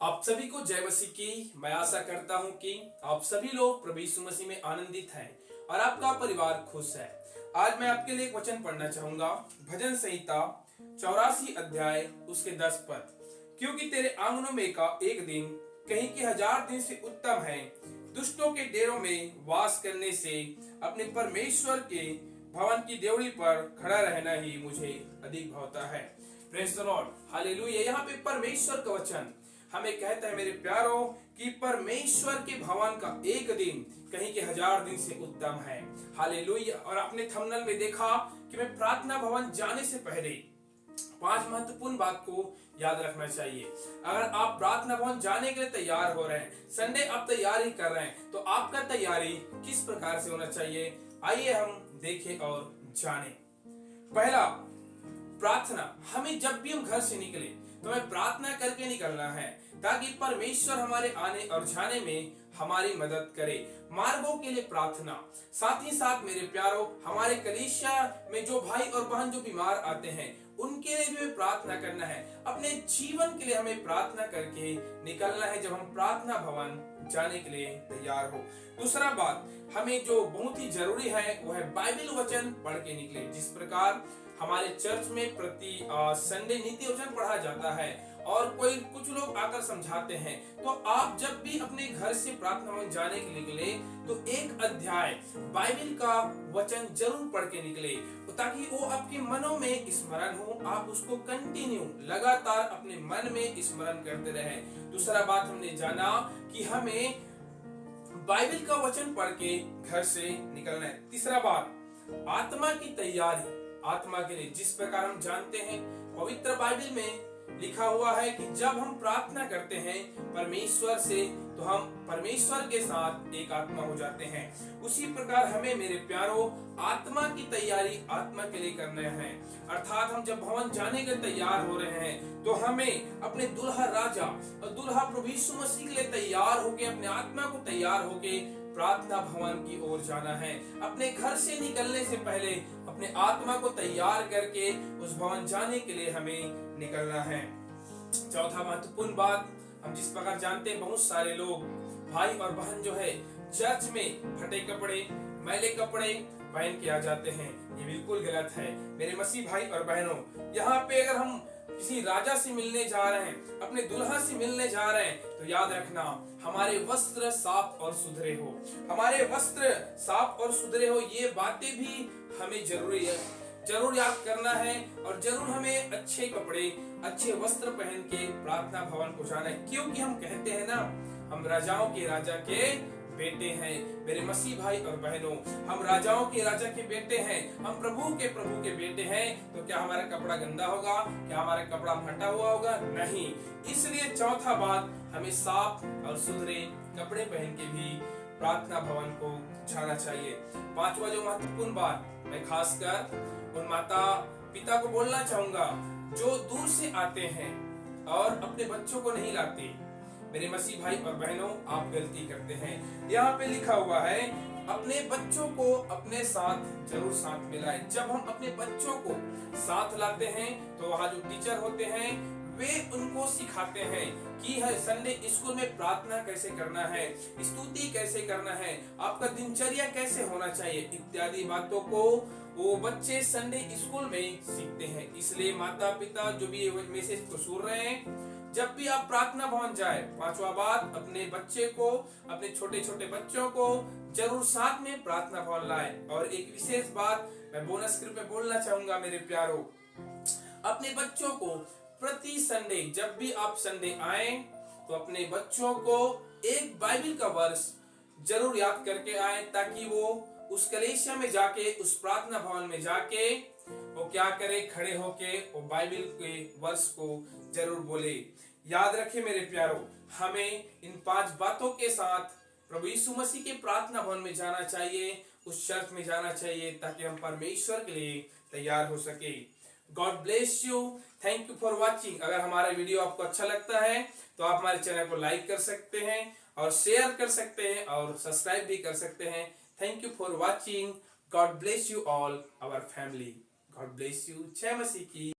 आप सभी को जय मसीह की। मैं आशा करता हूं कि आप सभी लोग प्रभु यीशु मसीह में आनंदित हैं और आपका परिवार खुश है। आज मैं आपके लिए एक वचन पढ़ना चाहूंगा, भजन संहिता 84 अध्याय उसके 10 पद। क्योंकि तेरे आंगनों में का एक दिन कहीं के 1000 दिन से उत्तम है। दुष्टों के डेरों में वास करने से अपने परमेश्वर के भवन की देवड़ी पर खड़ा रहना ही मुझे अधिक भावता है। Praise the Lord, hallelujah. यहाँ पे परमेश्वर का वचन हमें कहता है मेरे प्यारों कि परमेश्वर के भवन का एक दिन कहीं के 1000 दिन से उत्तम है। हालेलुया। और आपने थंबनेल में देखा कि मैं प्रार्थना भवन जाने से पहले 5 महत्वपूर्ण बात को याद रखना चाहिए। अगर आप प्रार्थना भवन जाने के लिए तैयार हो रहे हैं, संडे आप तैयारी कर रहे हैं, तो आपका तैयारी किस प्रकार से होना चाहिए, आइए हम देखें और जानें। पहला, प्रार्थना। हमें जब भी हम घर से निकले तो हमें प्रार्थना करके निकलना है ताकि परमेश्वर हमारे आने और जाने में हमारी मदद करे। मार्गों के लिए प्रार्थना। साथ ही साथ मेरे प्यारों, हमारे कलीसिया में जो भाई और बहन जो बीमार आते हैं उनके लिए भी प्रार्थना करना है। अपने जीवन के लिए हमें प्रार्थना करके निकलना है जब हम प्रार्थना भवन जाने के लिए तैयार हो। दूसरा बात, हमें जो बहुत ही जरूरी है वो है बाइबल वचन पढ़ के निकले। जिस प्रकार हमारे चर्च में प्रति संडे नीति वचन पढ़ा जाता है और कुछ लोग आकर समझाते हैं, तो आप जब भी अपने घर से प्रार्थना भवन जाने के लिए निकले तो एक अध्याय बाइबल का वचन जरूर पढ़ के निकले, ताकि वो आपके मनों में स्मरण हो, आप उसको कंटिन्यू लगातार अपने मन में स्मरण करते रहे। दूसरा बात हमने जाना कि हमें बाइबल का वचन पढ़ के घर से निकलना है। तीसरा बात, आत्मा की तैयारी। आत्मा के लिए जिस प्रकार हम जानते हैं पवित्र बाइबल में लिखा हुआ है कि जब हम प्रार्थना करते हैं परमेश्वर से तो हम परमेश्वर के साथ एक आत्मा हो जाते हैं। उसी प्रकार हमें मेरे प्यारों आत्मा की तैयारी आत्मा के लिए करना है। अर्थात हम जब भवन जाने के तैयार हो रहे हैं तो हमें अपने दुल्हा राजा और दुल्हा प्रभु यीशु मसीह के लिए तैयार होके, अपने आत्मा को तैयार होके प्रार्थना भवन की ओर जाना है। अपने घर से निकलने से पहले अपने आत्मा को तैयार करके उस भवन जाने के लिए हमें निकलना है। चौथा महत्वपूर्ण बात, हम जिस प्रकार जानते हैं बहुत सारे लोग भाई और बहन जो है चर्च में फटे कपड़े, मैले कपड़े पहन के आ जाते हैं। ये बिल्कुल गलत है मेरे मसीह भाई और बहनों। यहाँ पे अगर हम किसी राजा से मिलने जा रहे हैं, अपने दुल्हा से मिलने जा रहे हैं, तो याद रखना हमारे वस्त्र साफ और सुधरे हो। हमारे वस्त्र साफ और सुधरे हो, ये बातें भी हमें जरूरी है, जरूर याद करना है। और जरूर हमें अच्छे कपड़े, अच्छे वस्त्र पहन के प्रार्थना भवन को जाना है, क्योंकि हम कहते हैं ना, हम राजाओं के राजा के बेटे हैं। मेरे मसीह भाई और बहनों, हम राजाओं के राजा के बेटे हैं, हम प्रभु के बेटे हैं। तो क्या हमारा कपड़ा गंदा होगा? क्या हमारा कपड़ा फटा हुआ होगा? नहीं। इसलिए चौथा बात, हमें साफ और सुथरे कपड़े पहन के भी प्रार्थना भवन को जाना चाहिए। पांचवा जो महत्वपूर्ण बात, मैं खासकर उन माता पिता को बोलना चाहूंगा जो दूर से आते हैं और अपने बच्चों को नहीं लाते। मेरे मसीह भाई और बहनों, आप गलती करते हैं। यहाँ पे लिखा हुआ है अपने बच्चों को अपने साथ जरूर साथ मिलाएं। जब हम अपने बच्चों को साथ लाते हैं तो वहाँ जो टीचर होते हैं वे उनको सिखाते हैं कि है संडे स्कूल में प्रार्थना कैसे करना है, स्तुति कैसे करना है, आपका दिनचर्या कैसे होना चाहिए, इत्यादि बातों को वो बच्चे संडे स्कूल में सीखते हैं। इसलिए माता पिता जो भी ये मैसेज को सुन रहे हैं, जब भी आप प्रार्थना भवन जाए, पांचवा बात, अपने बच्चे को, अपने छोटे छोटे बच्चों को जरूर साथ में प्रार्थना भवन लाए। और एक विशेष बात मैं बोनस स्क्रिप्ट में बोलना चाहूंगा मेरे प्यारों, अपने बच्चों को प्रति संडे, जब भी आप संडे आए तो अपने बच्चों को एक बाइबल का वर्ष जरूर याद करके आए, ताकि वो उस कलीसिया में जाके, उस प्रार्थना भवन में जाके वो क्या करे, खड़े होके वो बाइबल के वर्ष को जरूर बोले। याद रखे मेरे प्यारों, हमें इन 5 बातों के साथ प्रभु यीशु मसीह के प्रार्थना भवन में जाना चाहिए, उस चर्च में जाना चाहिए, ताकि हम परमेश्वर के लिए तैयार हो सके। God bless you. Thank you for watching. अगर हमारा वीडियो आपको अच्छा लगता है तो आप हमारे चैनल को लाइक कर सकते हैं और शेयर कर सकते हैं और सब्सक्राइब भी कर सकते हैं। Thank you for watching. God bless you all our family. God bless you. जय मसीह की।